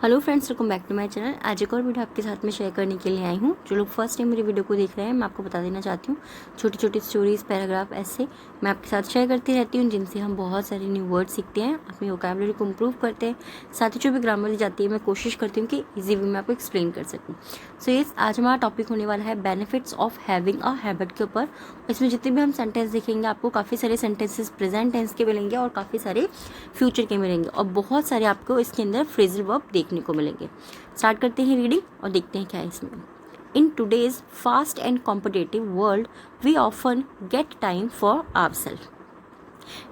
Hello friends, welcome back to my channel. आज एक और वीडियो आपके साथ में शेयर करने के लिए आई हूँ। जो लोग फर्स्ट टाइम मेरी वीडियो को देख रहे हैं, मैं आपको बता देना चाहती हूँ, छोटी छोटी स्टोरीज, पैराग्राफ ऐसे मैं आपके साथ शेयर करती रहती हूँ, जिनसे हम बहुत सारे न्यू वर्ड सीखते हैं, अपनी वोकैबुलरी को इम्प्रूव करते हैं। साथ ही जो भी ग्रामर दी जाती है, मैं कोशिश करती हूँ कि ईजी वे में आपको एक्सप्लेन कर सकूँ। सो यस, आज हमारा टॉपिक होने वाला है benefits of having a habit के ऊपर। इसमें जितने भी हम सेंटेंस देखेंगे, आपको काफ़ी सारे सेंटेंसेस प्रेजेंट टेंस के मिलेंगे और काफ़ी सारे फ्यूचर के मिलेंगे, और बहुत सारे आपको इसके अंदर फ्रेजल वर्ब देखने को मिलेंगे। स्टार्ट करते हैं रीडिंग और देखते हैं क्या है इसमें। In today's fast and competitive world we often get time for ourselves.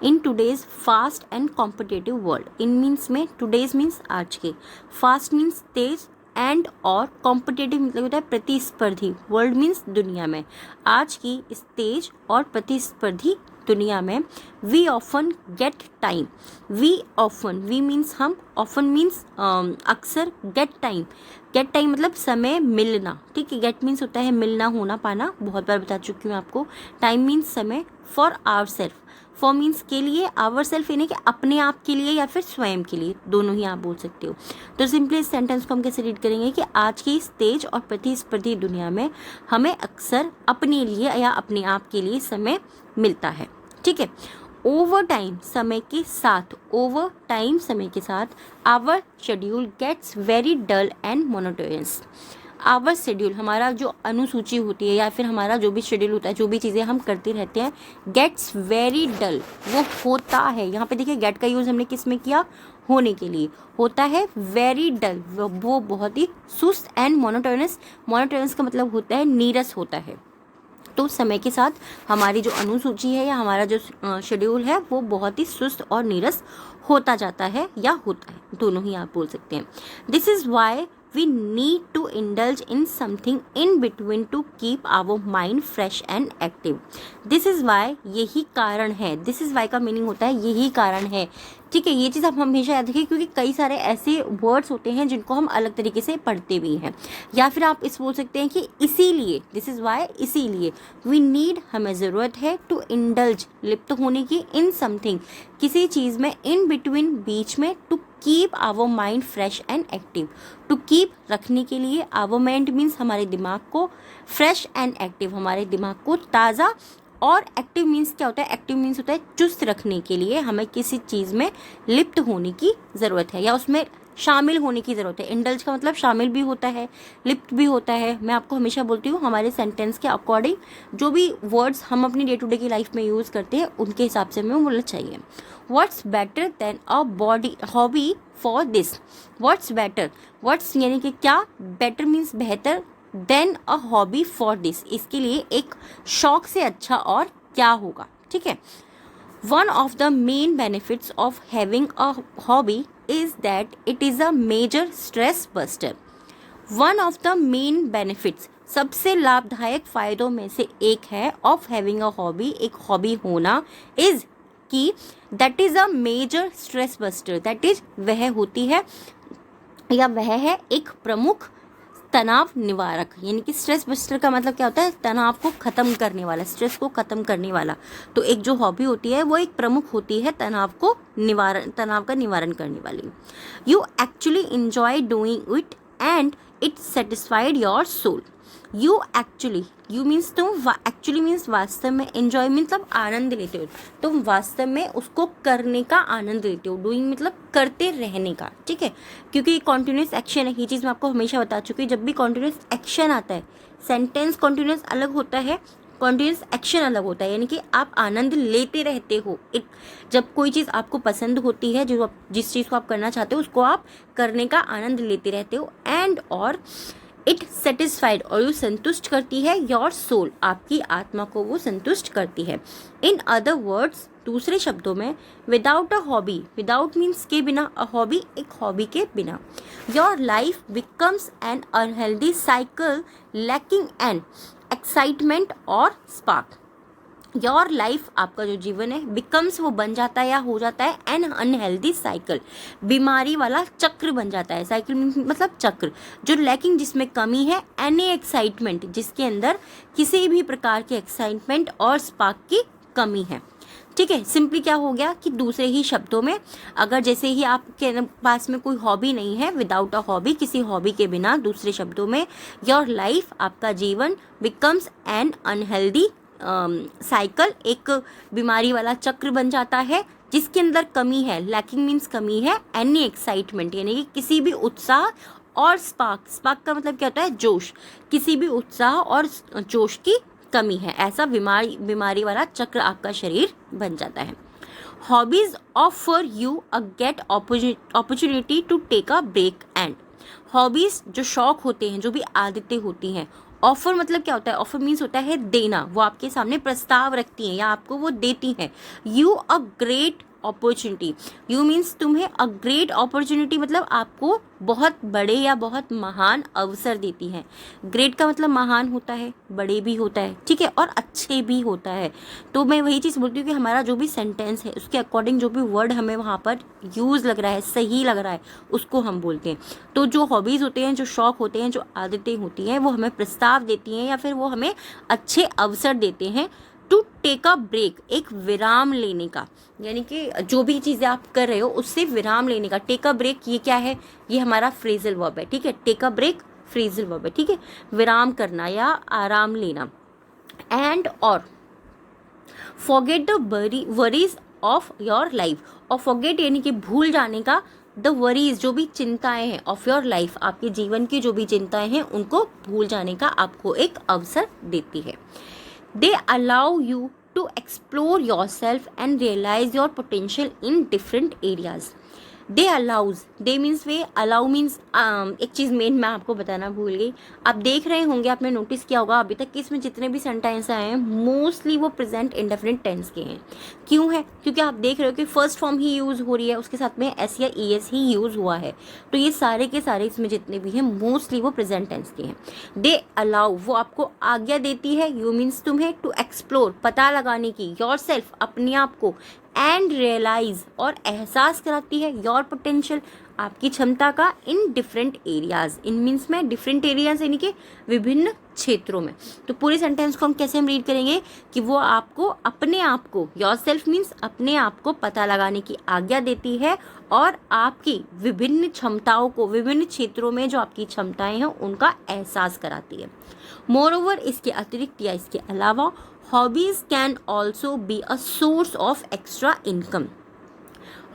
In today's fast and competitive world, in means में टूडेज मीन्स आज के, फास्ट मीन्स तेज, एंड और कॉम्पिटेटिव मतलब होता है प्रतिस्पर्धी, वर्ल्ड मीन्स दुनिया में, आज की इस तेज और प्रतिस्पर्धी दुनिया में we often get time. We often, we means हम, ऑफन मीन्स अक्सर, गेट टाइम मतलब समय मिलना, ठीक है। गेट मीन्स होता है मिलना, होना, पाना, बहुत बार बता चुकी हूँ आपको। टाइम मीन्स समय, for our self, for means के लिए, आवर सेल्फ यानी कि अपने आप के लिए या फिर स्वयं के लिए, दोनों ही आप बोल सकते हो। तो सिंपली इस सेंटेंस को हम कैसे रीड करेंगे कि आज की इस तेज और प्रतिस्पर्धी दुनिया में हमें अक्सर अपने लिए या अपने आप के लिए समय मिलता है, ठीक है। ओवर टाइम, समय के साथ, ओवर टाइम समय के साथ, our schedule gets very dull and monotonous. Our schedule, हमारा जो अनुसूची होती है या फिर हमारा जो भी शेड्यूल होता है, जो भी चीज़ें हम करते रहते हैं, गेट्स वेरी डल, वो होता है। यहाँ पे देखिए गेट का यूज़ हमने किस में किया, होने के लिए, होता है वेरी डल, वो बहुत ही सुस्त, एंड मोनोटोनस, मोनोटोनस का मतलब होता है नीरस होता है। तो समय के साथ हमारी जो अनुसूची है या हमारा जो शेड्यूल है वो बहुत ही सुस्त और नीरस होता जाता है या होता है, दोनों ही आप बोल सकते हैं। This is why we need to indulge in something in between to keep our mind fresh and active. This is why, यही कारण है, this is why का मीनिंग होता है यही कारण है, ठीक है। ये चीज़ आप हमेशा याद रखिए, क्योंकि कई सारे ऐसे वर्ड्स होते हैं जिनको हम अलग तरीके से पढ़ते भी हैं, या फिर आप इस बोल सकते हैं कि इसीलिए, दिस इज़ वाई, इसीलिए, वी नीड, हमें ज़रूरत है, टू इंडल्ज, लिप्त होने की, इन समथिंग, किसी चीज़ में, इन बिटवीन, बीच में, to keep our mind fresh and active, to keep, रखने के लिए, आवर माइंड मीन्स हमारे दिमाग को, फ्रेश एंड एक्टिव, हमारे दिमाग को ताज़ा, और एक्टिव मीन्स क्या होता है, एक्टिव मीन्स होता है चुस्त रखने के लिए हमें किसी चीज़ में लिप्त होने की ज़रूरत है या उसमें शामिल होने की ज़रूरत है। इंडल्ज का मतलब शामिल भी होता है, लिप्त भी होता है। मैं आपको हमेशा बोलती हूँ, हमारे सेंटेंस के अकॉर्डिंग जो भी वर्ड्स हम अपनी डे टू डे की लाइफ में यूज़ करते हैं, उनके हिसाब से हमें बोलना चाहिए। What's better than a body hobby for this. What's better, what's यानी कि क्या, बेटर मीन्स बेहतर, than a hobby for this, इसके लिए एक शौक से अच्छा और क्या होगा, ठीक है। One of the main benefits of having a hobby is that it is a major stress buster. One of the main benefits, सबसे लाभदायक फायदों में से एक है, of having a hobby, एक हॉबी होना, is कि that is a major stress buster, that is वह होती है या वह है एक प्रमुख तनाव निवारक, यानी कि स्ट्रेस बस्टर का मतलब क्या होता है, तनाव को खत्म करने वाला, स्ट्रेस को खत्म करने वाला। तो एक जो हॉबी होती है वो एक प्रमुख होती है तनाव को निवारण, तनाव का निवारण करने वाली। You actually enjoy doing it and it satisfied your soul. You actually, you means तुम, एक्चुअली मीन्स वास्तव में, एंजॉय मतलब आनंद लेते हो, तुम वास्तव में उसको करने का आनंद लेते हो, डूइंग मतलब करते रहने का, ठीक है। क्योंकि कॉन्टिन्यूस एक्शन है, ये चीज़ मैं आपको हमेशा बता चुकी हूँ, जब भी कॉन्टिन्यूस एक्शन आता है, सेंटेंस कॉन्टिन्यूस अलग होता है, कॉन्टिन्यूस एक्शन अलग होता है, यानी कि आप आनंद लेते रहते हो। एक, जब कोई चीज़ आपको पसंद होती है, जो जिस चीज़ को आप करना चाहते हो उसको आप करने का आनंद लेते रहते हो, एंड और इट सेटिस्फाइड, और यू संतुष्ट करती है, योर सोल, आपकी आत्मा को वो संतुष्ट करती है। इन अदर वर्ड्स, दूसरे शब्दों में, without a hobby, without means के बिना, अ हॉबी एक हॉबी के बिना, your life becomes N unhealthy cycle lacking an excitement और स्पार्क। योर लाइफ, आपका जो जीवन है, बिकम्स, वो बन जाता है या हो जाता है, एन अनहेल्दी साइकिल, बीमारी वाला चक्र बन जाता है। साइकिल मतलब चक्र, जो लैकिंग, जिसमें कमी है, एनी एक्साइटमेंट, जिसके अंदर किसी भी प्रकार के एक्साइटमेंट और स्पार्क की कमी है, ठीक है। सिंपली क्या हो गया कि दूसरे ही शब्दों में, अगर जैसे ही आपके पास में कोई हॉबी नहीं है, विदाउट अ हॉबी, किसी हॉबी के बिना, दूसरे शब्दों में योर लाइफ, आपका जीवन, बिकम्स एन अनहेल्दी साइकिल, एक बीमारी वाला चक्र बन जाता है जिसके अंदर कमी है। लैकिंग मीन्स कमी है, एनी एक्साइटमेंट यानी कि किसी भी उत्साह और स्पार्क का मतलब क्या होता है, जोश, किसी भी उत्साह और जोश की कमी है, ऐसा बीमारी वाला चक्र आपका शरीर बन जाता है। Hobbies offer you a great opportunity to take a break and, hobbies जो शौक होते हैं, जो भी आदतें होती हैं, ऑफर मतलब क्या होता है, ऑफर मीन्स होता है देना, वो आपके सामने प्रस्ताव रखती हैं या आपको वो देती हैं। You a great opportunity, you means तुम्हें, अ ग्रेट अपॉर्चुनिटी मतलब आपको बहुत बड़े या बहुत महान अवसर देती हैं। ग्रेट का मतलब महान होता है, बड़े भी होता है, ठीक है, और अच्छे भी होता है। तो मैं वही चीज़ बोलती हूँ कि हमारा जो भी सेंटेंस है उसके अकॉर्डिंग जो भी वर्ड हमें वहाँ पर यूज़ लग रहा है, सही लग रहा है, उसको हम बोलते हैं। तो जो हॉबीज़ होते हैं, जो शौक होते हैं, जो आदतें होती हैं, वो हमें प्रस्ताव देती हैं या फिर वो हमें अच्छे अवसर देते हैं टू टेक अ ब्रेक, एक विराम लेने का, यानी कि जो भी चीज़ें आप कर रहे हो उससे विराम लेने का। टेक अ ब्रेक ये क्या है, ये हमारा फ्रेजल वर्ब है, ठीक है। Take a break phrasal verb है, ठीक है, विराम करना या आराम लेना। एंड और forget the worries of your life, और फॉरगेट यानी कि भूल जाने का, द वरीज जो भी चिंताएं हैं, ऑफ योर लाइफ आपके जीवन की जो भी चिंताएं हैं उनको भूल जाने का आपको एक अवसर देती है। They allow you to explore yourself and realize your potential in different areas. They allows, they means way, allow means एक चीज़ मेन मैं आपको बताना भूल गई। आप देख रहे होंगे, आपने नोटिस किया होगा अभी तक कि इसमें जितने भी सेंटेंस आए हैं मोस्टली वो प्रेजेंट इंडेफिनिट टेंस के हैं। क्यों है, क्योंकि आप देख रहे हो कि फर्स्ट फॉर्म ही यूज़ हो रही है, उसके साथ में एस या ई एस ही यूज़ हुआ है। तो ये सारे के सारे इसमें जितने भी हैं मोस्टली वो प्रेजेंट टेंस के हैं। दे अलाउ, वो आपको आज्ञा देती है, यू मीन्स तुम्हें, टू एक्सप्लोर, पता लगाने की, योर सेल्फ, अपने आप को, एंड रियलाइज, और एहसास कराती है, योर पोटेंशियल, आपकी क्षमता का, in different areas, in means में डिफरेंट एरियाज यानी कि विभिन्न क्षेत्रों में। तो पूरे सेंटेंस को हम कैसे हम रीड करेंगे कि वो आपको अपने आप को, योर सेल्फ मीन्स अपने आप को पता लगाने की आज्ञा देती है और आपकी विभिन्न क्षमताओं को, विभिन्न क्षेत्रों में जो आपकी क्षमताएं हैं उनका एहसास कराती है। मोरओवर, इसके अतिरिक्त या इसके अलावा, hobbies can also be a source of extra income.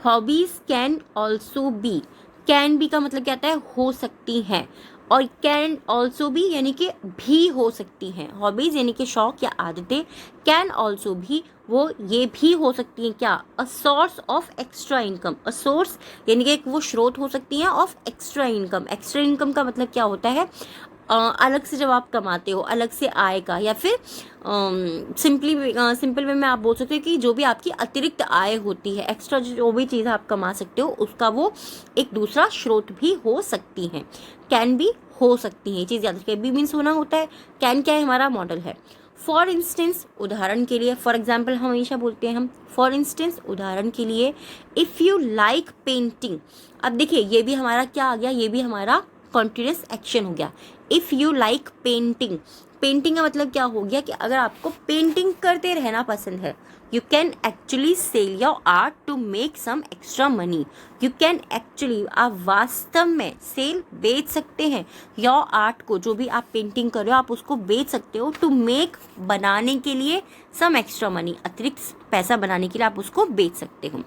Hobbies can also be, can be का मतलब क्या आता है, हो सकती हैं, और कैन ऑल्सो बी यानी कि भी हो सकती हैं। हॉबीज यानी कि शौक या आदतें, कैन ऑल्सो भी, वो ये भी हो सकती हैं क्या, a source of extra income, a source यानी कि एक वो स्रोत हो सकती हैं of extra income. Extra income का मतलब क्या होता है, अलग से जब आप कमाते हो, अलग से आय का, या फिर सिंपल वे में आप बोल सकते हो कि जो भी आपकी अतिरिक्त आय होती है, एक्स्ट्रा जो भी चीज़ आप कमा सकते हो उसका वो एक दूसरा स्रोत भी हो सकती हैं। कैन भी हो सकती हैं, ये चीज़ याद रखिए। बी मीन्स होना होता है, कैन क्या है, हमारा मॉडल है। फॉर इंस्टेंस, उदाहरण के लिए, फॉर एग्जाम्पल हम हमेशा बोलते हैं हम, फॉर इंस्टेंस उदाहरण के लिए। इफ़ यू लाइक पेंटिंग, अब देखिए ये भी हमारा क्या आ गया, ये भी हमारा कॉन्टिन्यूस एक्शन हो गया। If you like painting, painting का मतलब क्या हो गया कि अगर आपको पेंटिंग करते रहना पसंद है, you can actually sell your art to make some extra money. You can actually, आप वास्तव में, सेल बेच सकते हैं, योर आर्ट को, जो भी आप पेंटिंग कर रहे हो आप उसको बेच सकते हो, टू मेक बनाने के लिए, सम एक्स्ट्रा मनी, अतिरिक्त पैसा बनाने के लिए आप उसको बेच सकते हो।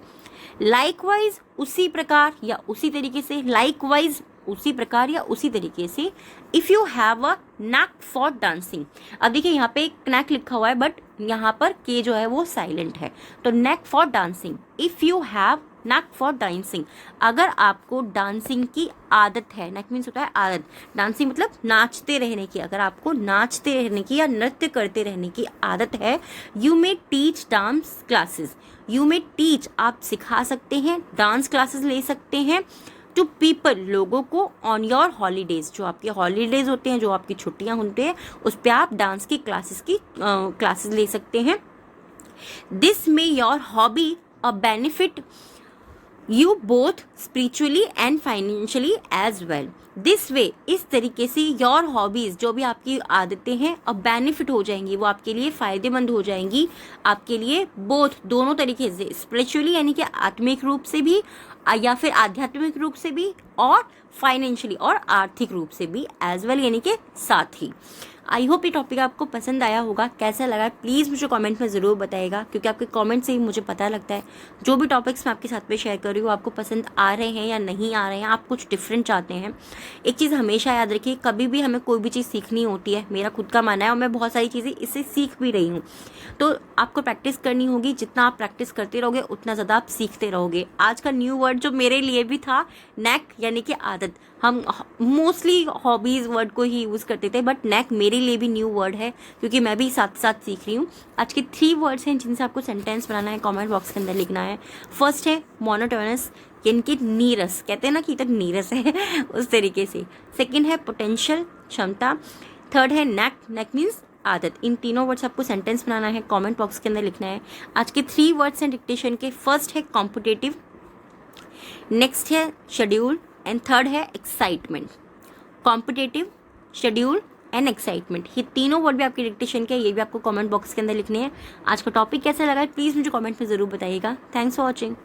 लाइकवाइज, उसी प्रकार या उसी तरीके से, लाइकवाइज उसी प्रकार या उसी तरीके से। If you have a knack for dancing, अब देखिए यहाँ पे एक नैक लिखा हुआ है बट यहाँ पर के जो है वो साइलेंट है, तो knack for dancing. If you have knack for dancing, अगर आपको डांसिंग की आदत है, नैक मीन्स होता है आदत, डांसिंग मतलब नाचते रहने की, अगर आपको नाचते रहने की या नृत्य करते रहने की आदत है, you may teach dance classes, you may teach, आप सिखा सकते हैं, डांस क्लासेस ले सकते हैं, टू पीपल, लोगों को, ऑन योर हॉलीडेज, जो आपके हॉलीडेज होते हैं, जो आपकी छुट्टियां होती हैं, उस पर आप डांस की क्लासेस ले सकते हैं। This may your hobby a benefit you both spiritually and financially as well. This way, इस तरीके से योर हॉबीज़, जो भी आपकी आदतें हैं, अब बेनिफिट हो जाएंगी, वो आपके लिए फ़ायदेमंद हो जाएंगी, आपके लिए बोथ, दोनों तरीके से, स्पिरिचुअली यानी कि आत्मिक रूप से भी या फिर आध्यात्मिक रूप से भी, और फाइनेंशियली और आर्थिक रूप से भी एज वेल, यानी कि साथ ही। आई होप ये टॉपिक आपको पसंद आया होगा। कैसा लगा प्लीज़ मुझे कमेंट में ज़रूर बताइएगा, क्योंकि आपके कमेंट से ही मुझे पता लगता है जो भी टॉपिक्स मैं आपके साथ में शेयर कर रही हूँ आपको पसंद आ रहे हैं या नहीं आ रहे हैं, आप कुछ डिफरेंट चाहते हैं। एक चीज़ हमेशा याद रखिए, कभी भी हमें कोई भी चीज़ सीखनी होती है, मेरा खुद का मानना है, और मैं बहुत सारी चीज़ें इससे सीख भी रही हूँ, तो आपको प्रैक्टिस करनी होगी। जितना आप प्रैक्टिस करते रहोगे उतना ज़्यादा आप सीखते रहोगे। आज का न्यू वर्ड जो मेरे लिए भी था, नैक यानी कि आदत। हम मोस्टली हॉबीज़ वर्ड को ही यूज़ करते थे, बट नैक मेरे लिए भी न्यू वर्ड है, क्योंकि मैं भी साथ साथ सीख रही हूँ। आज के 3 वर्ड्स हैं जिनसे आपको सेंटेंस बनाना है, कमेंट बॉक्स के अंदर लिखना है। फर्स्ट है मोनोटोनस, यानी कि नीरस, कहते हैं ना कि तक नीरस है उस तरीके से। सेकेंड है पोटेंशियल, क्षमता। थर्ड है नैक, नैक मीन्स आदत। इन तीनों वर्ड्स आपको सेंटेंस बनाना है, कमेंट बॉक्स के अंदर लिखना है। आज के 3 वर्ड्स हैं डिक्टेशन के। फर्स्ट है कॉम्पिटिटिव, नेक्स्ट है शेड्यूल, एंड थर्ड है excitement. Competitive, schedule and excitement, ये तीनों वर्ड भी आपके डिक्टेशन के, ये भी आपको कमेंट बॉक्स के अंदर लिखने हैं। आज का टॉपिक कैसा लगा प्लीज़ मुझे कमेंट में ज़रूर बताइएगा। Thanks for watching.